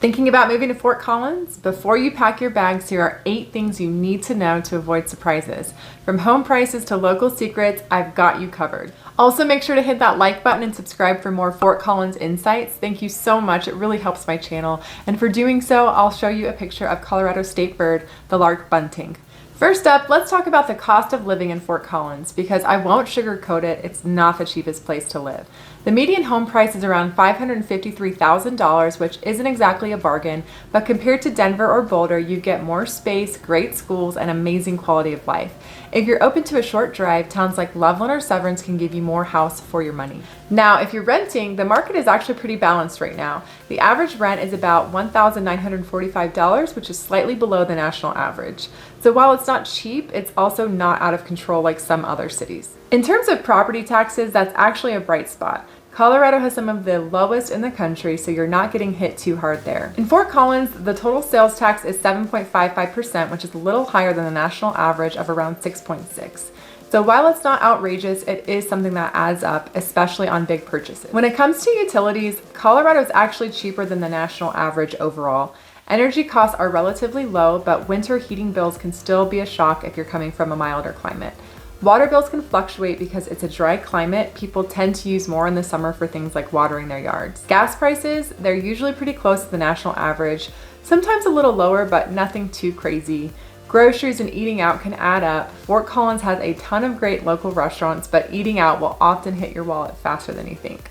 Thinking about moving to Fort Collins? Before you pack your bags, here are 8 things you need to know to avoid surprises. From home prices to local secrets, I've got you covered. Also, make sure to hit that like button and subscribe for more Fort Collins insights. Thank you so much. It really helps my channel. And for doing so, I'll show you a picture of Colorado state bird, the lark bunting. First up, let's talk about the cost of living in Fort Collins, because I won't sugarcoat it, it's not the cheapest place to live. The median home price is around $553,000, which isn't exactly a bargain, but compared to Denver or Boulder, you get more space, great schools, and amazing quality of life. If you're open to a short drive, towns like Loveland or Severance can give you more house for your money. Now, if you're renting, the market is actually pretty balanced right now. The average rent is about $1,945, which is slightly below the national average. So while it's not cheap, it's also not out of control like some other cities. In terms of property taxes, that's actually a bright spot. Colorado has some of the lowest in the country, so you're not getting hit too hard there. In Fort Collins, the total sales tax is 7.55%, which is a little higher than the national average of around 6.6%. So while it's not outrageous, it is something that adds up, especially on big purchases. When it comes to utilities, Colorado is actually cheaper than the national average overall. Energy costs are relatively low, but winter heating bills can still be a shock if you're coming from a milder climate. Water bills can fluctuate because it's a dry climate. People tend to use more in the summer for things like watering their yards. Gas prices, they're usually pretty close to the national average, sometimes a little lower, but nothing too crazy. Groceries and eating out can add up. Fort Collins has a ton of great local restaurants, but eating out will often hit your wallet faster than you think.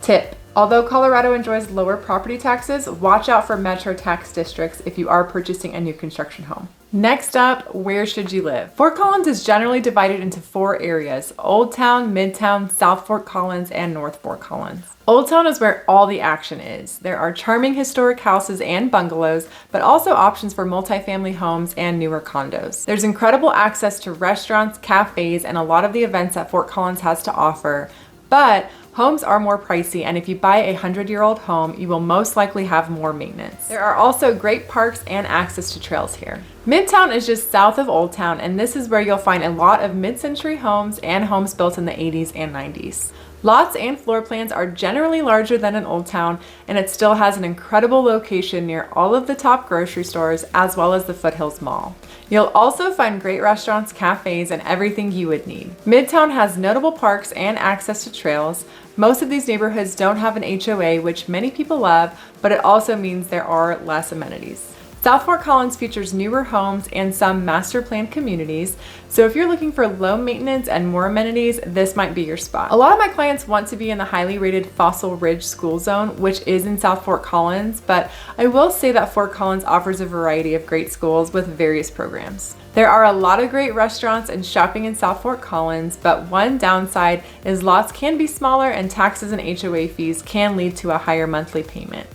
Tip: although Colorado enjoys lower property taxes, watch out for metro tax districts if you are purchasing a new construction home. Next up, where should you live? Fort Collins is generally divided into 4 areas: Old Town, Midtown, South Fort Collins, and North Fort Collins. Old Town is where all the action is. There are charming historic houses and bungalows, but also options for multifamily homes and newer condos. There's incredible access to restaurants, cafes, and a lot of the events that Fort Collins has to offer, but homes are more pricey, and if you buy a 100-year-old home, you will most likely have more maintenance. There are also great parks and access to trails here. Midtown is just south of Old Town, and this is where you'll find a lot of mid-century homes and homes built in the 80s and 90s. Lots and floor plans are generally larger than in Old Town, and it still has an incredible location near all of the top grocery stores as well as the Foothills Mall. You'll also find great restaurants, cafes, and everything you would need. Midtown has notable parks and access to trails. Most of these neighborhoods don't have an HOA, which many people love, but it also means there are less amenities. South Fort Collins features newer homes and some master planned communities, so if you're looking for low maintenance and more amenities, this might be your spot. A lot of my clients want to be in the highly rated Fossil Ridge School Zone, which is in South Fort Collins, but I will say that Fort Collins offers a variety of great schools with various programs. There are a lot of great restaurants and shopping in South Fort Collins, but one downside is lots can be smaller and taxes and HOA fees can lead to a higher monthly payment.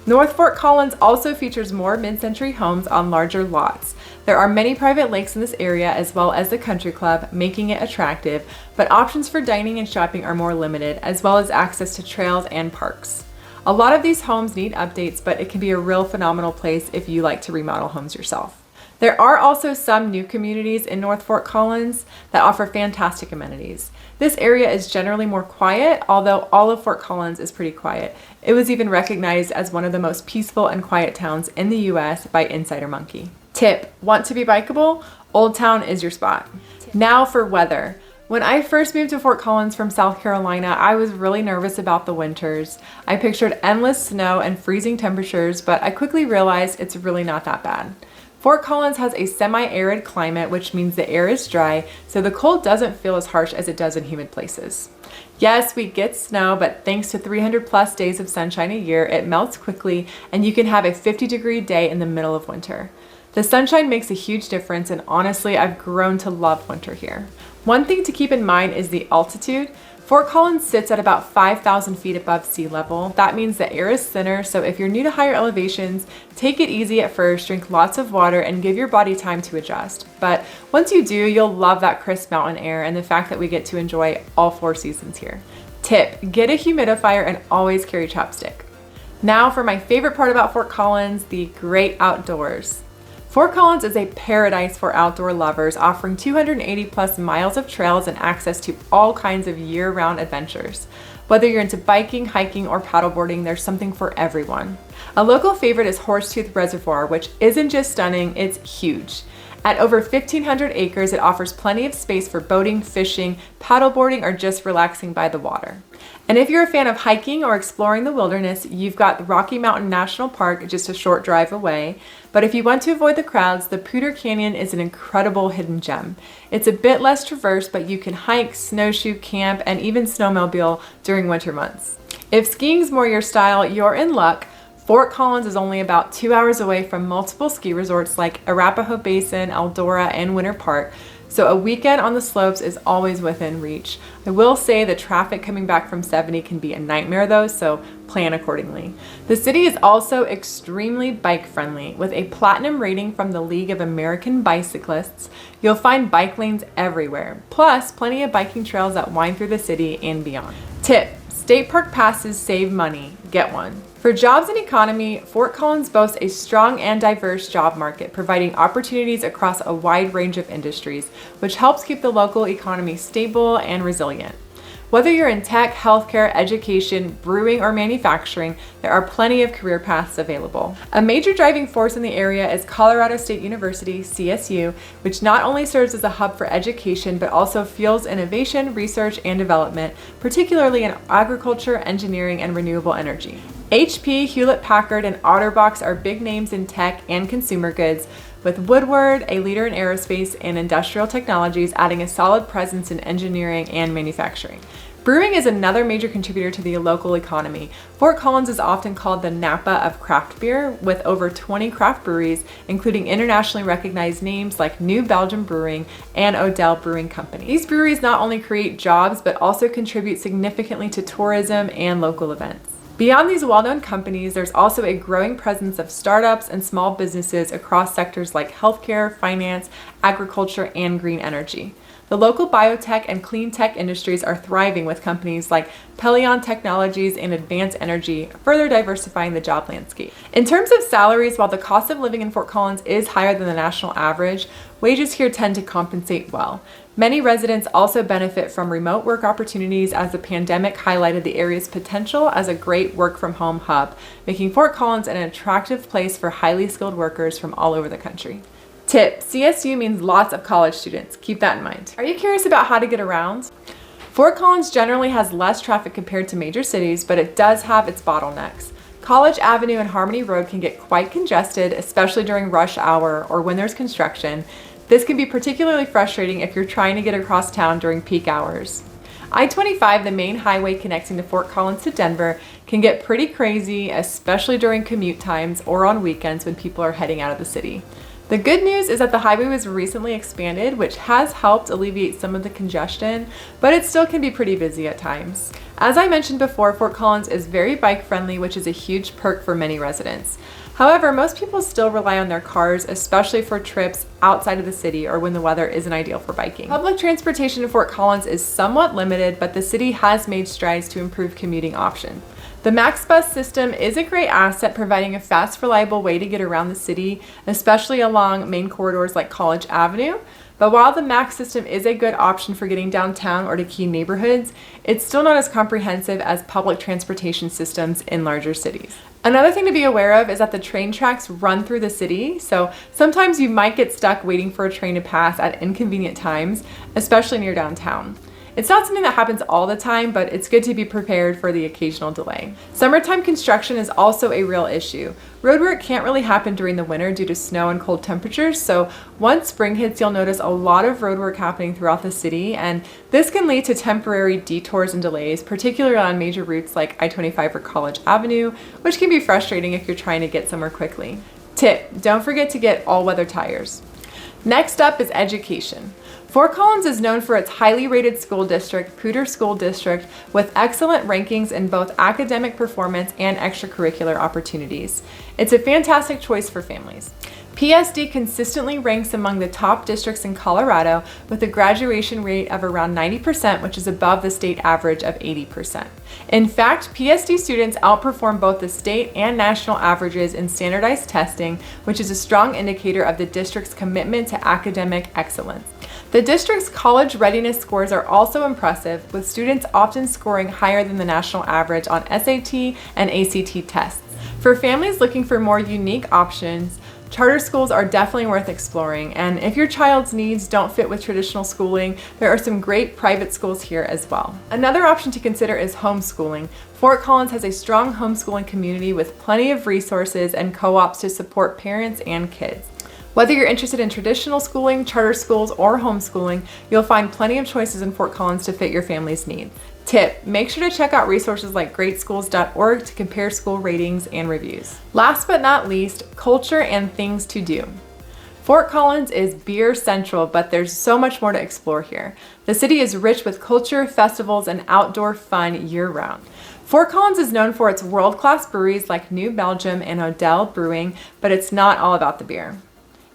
North Fort Collins also features more mid-century homes on larger lots. There are many private lakes in this area as well as the country club, making it attractive, but options for dining and shopping are more limited, as well as access to trails and parks. A lot of these homes need updates, but it can be a real phenomenal place if you like to remodel homes yourself. There are also some new communities in North Fort Collins that offer fantastic amenities. This area is generally more quiet, although all of Fort Collins is pretty quiet. It was even recognized as one of the most peaceful and quiet towns in the US by Insider Monkey. Tip: want to be bikeable? Old Town is your spot. Now for weather. When I first moved to Fort Collins from South Carolina, I was really nervous about the winters. I pictured endless snow and freezing temperatures, but I quickly realized it's really not that bad. Fort Collins has a semi-arid climate, which means the air is dry, so the cold doesn't feel as harsh as it does in humid places. Yes, we get snow, but thanks to 300+ days of sunshine a year, it melts quickly and you can have a 50-degree day in the middle of winter. The sunshine makes a huge difference, and honestly, I've grown to love winter here. One thing to keep in mind is the altitude. Fort Collins sits at about 5,000 feet above sea level. That means the air is thinner, so if you're new to higher elevations, take it easy at first, drink lots of water, and give your body time to adjust. But once you do, you'll love that crisp mountain air and the fact that we get to enjoy all 4 seasons here. Tip: get a humidifier and always carry chapstick. Now for my favorite part about Fort Collins, the great outdoors. Fort Collins is a paradise for outdoor lovers, offering 280+ miles of trails and access to all kinds of year-round adventures. Whether you're into biking, hiking, or paddleboarding, there's something for everyone. A local favorite is Horsetooth Reservoir, which isn't just stunning, it's huge. At over 1,500 acres, it offers plenty of space for boating, fishing, paddleboarding, or just relaxing by the water. And if you're a fan of hiking or exploring the wilderness, you've got the Rocky Mountain National Park just a short drive away. But if you want to avoid the crowds, the Poudre Canyon is an incredible hidden gem. It's a bit less traversed, but you can hike, snowshoe, camp, and even snowmobile during winter months. If skiing's more your style, you're in luck. Fort Collins is only about 2 hours away from multiple ski resorts like Arapahoe Basin, Eldora, and Winter Park, so a weekend on the slopes is always within reach. I will say the traffic coming back from 70 can be a nightmare though, so plan accordingly. The city is also extremely bike friendly. With a platinum rating from the League of American Bicyclists, you'll find bike lanes everywhere, plus plenty of biking trails that wind through the city and beyond. Tip: state park passes save money. Get one. For jobs and economy, Fort Collins boasts a strong and diverse job market, providing opportunities across a wide range of industries, which helps keep the local economy stable and resilient. Whether you're in tech, healthcare, education, brewing, or manufacturing, there are plenty of career paths available. A major driving force in the area is Colorado State University, CSU, which not only serves as a hub for education, but also fuels innovation, research, and development, particularly in agriculture, engineering, and renewable energy. HP, Hewlett-Packard, and Otterbox are big names in tech and consumer goods, with Woodward, a leader in aerospace and industrial technologies, adding a solid presence in engineering and manufacturing. Brewing is another major contributor to the local economy. Fort Collins is often called the Napa of craft beer, with over 20 craft breweries, including internationally recognized names like New Belgium Brewing and Odell Brewing Company. These breweries not only create jobs, but also contribute significantly to tourism and local events. Beyond these well-known companies, there's also a growing presence of startups and small businesses across sectors like healthcare, finance, agriculture, and green energy. The local biotech and clean tech industries are thriving, with companies like Pelion Technologies and Advanced Energy further diversifying the job landscape. In terms of salaries, while the cost of living in Fort Collins is higher than the national average, wages here tend to compensate well. Many residents also benefit from remote work opportunities, as the pandemic highlighted the area's potential as a great work-from-home hub, making Fort Collins an attractive place for highly skilled workers from all over the country. Tip: CSU means lots of college students. Keep that in mind. Are you curious about how to get around? Fort Collins generally has less traffic compared to major cities, but it does have its bottlenecks. College Avenue and Harmony Road can get quite congested, especially during rush hour or when there's construction. This can be particularly frustrating if you're trying to get across town during peak hours. I-25, the main highway connecting to Fort Collins to Denver, can get pretty crazy, especially during commute times or on weekends when people are heading out of the city. The good news is that the highway was recently expanded, which has helped alleviate some of the congestion, but it still can be pretty busy at times. As I mentioned before, Fort Collins is very bike friendly, which is a huge perk for many residents. However, most people still rely on their cars, especially for trips outside of the city or when the weather isn't ideal for biking. Public transportation in Fort Collins is somewhat limited, but the city has made strides to improve commuting options. The Max Bus system is a great asset, providing a fast, reliable way to get around the city, especially along main corridors like College Avenue. But while the Max system is a good option for getting downtown or to key neighborhoods, it's still not as comprehensive as public transportation systems in larger cities. Another thing to be aware of is that the train tracks run through the city, so sometimes you might get stuck waiting for a train to pass at inconvenient times, especially near downtown. It's not something that happens all the time, but it's good to be prepared for the occasional delay. Summertime construction is also a real issue. Roadwork can't really happen during the winter due to snow and cold temperatures, so once spring hits, you'll notice a lot of roadwork happening throughout the city, and this can lead to temporary detours and delays, particularly on major routes like I-25 or College Avenue, which can be frustrating if you're trying to get somewhere quickly. Tip: don't forget to get all-weather tires. Next up is education. Fort Collins is known for its highly rated school district, Poudre School District, with excellent rankings in both academic performance and extracurricular opportunities. It's a fantastic choice for families. PSD consistently ranks among the top districts in Colorado with a graduation rate of around 90%, which is above the state average of 80%. In fact, PSD students outperform both the state and national averages in standardized testing, which is a strong indicator of the district's commitment to academic excellence. The district's college readiness scores are also impressive, with students often scoring higher than the national average on SAT and ACT tests. For families looking for more unique options, charter schools are definitely worth exploring, and if your child's needs don't fit with traditional schooling, there are some great private schools here as well. Another option to consider is homeschooling. Fort Collins has a strong homeschooling community with plenty of resources and co-ops to support parents and kids. Whether you're interested in traditional schooling, charter schools, or homeschooling, you'll find plenty of choices in Fort Collins to fit your family's needs. Tip: make sure to check out resources like greatschools.org to compare school ratings and reviews. Last but not least, culture and things to do. Fort Collins is beer central, but there's so much more to explore here. The city is rich with culture, festivals, and outdoor fun year-round. Fort Collins is known for its world-class breweries like New Belgium and Odell Brewing, but it's not all about the beer.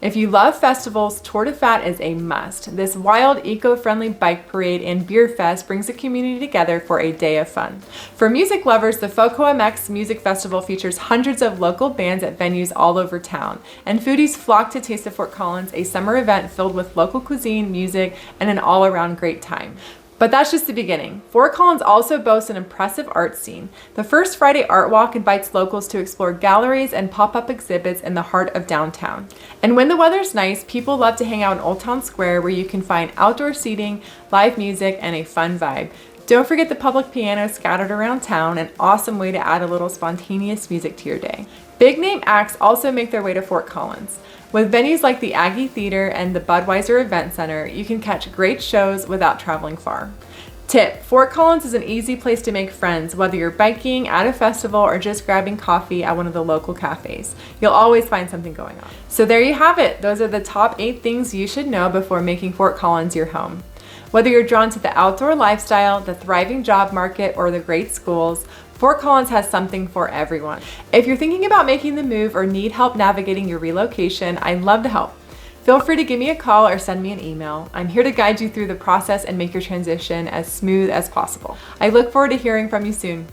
If you love festivals, Tour de Fat is a must. This wild, eco-friendly bike parade and beer fest brings the community together for a day of fun. For music lovers, the FOCO MX Music Festival features hundreds of local bands at venues all over town. And foodies flock to Taste of Fort Collins, a summer event filled with local cuisine, music, and an all-around great time. But that's just the beginning. Fort Collins also boasts an impressive art scene. The First Friday Art Walk invites locals to explore galleries and pop-up exhibits in the heart of downtown. And when the weather's nice, people love to hang out in Old Town Square, where you can find outdoor seating, live music, and a fun vibe. Don't forget the public piano scattered around town, an awesome way to add a little spontaneous music to your day. Big name acts also make their way to Fort Collins. With venues like the Aggie Theater and the Budweiser Event Center, you can catch great shows without traveling far. Tip: Fort Collins is an easy place to make friends, whether you're biking, at a festival, or just grabbing coffee at one of the local cafes. You'll always find something going on. So there you have it. Those are the top 8 things you should know before making Fort Collins your home. Whether you're drawn to the outdoor lifestyle, the thriving job market, or the great schools, Fort Collins has something for everyone. If you're thinking about making the move or need help navigating your relocation, I'd love to help. Feel free to give me a call or send me an email. I'm here to guide you through the process and make your transition as smooth as possible. I look forward to hearing from you soon.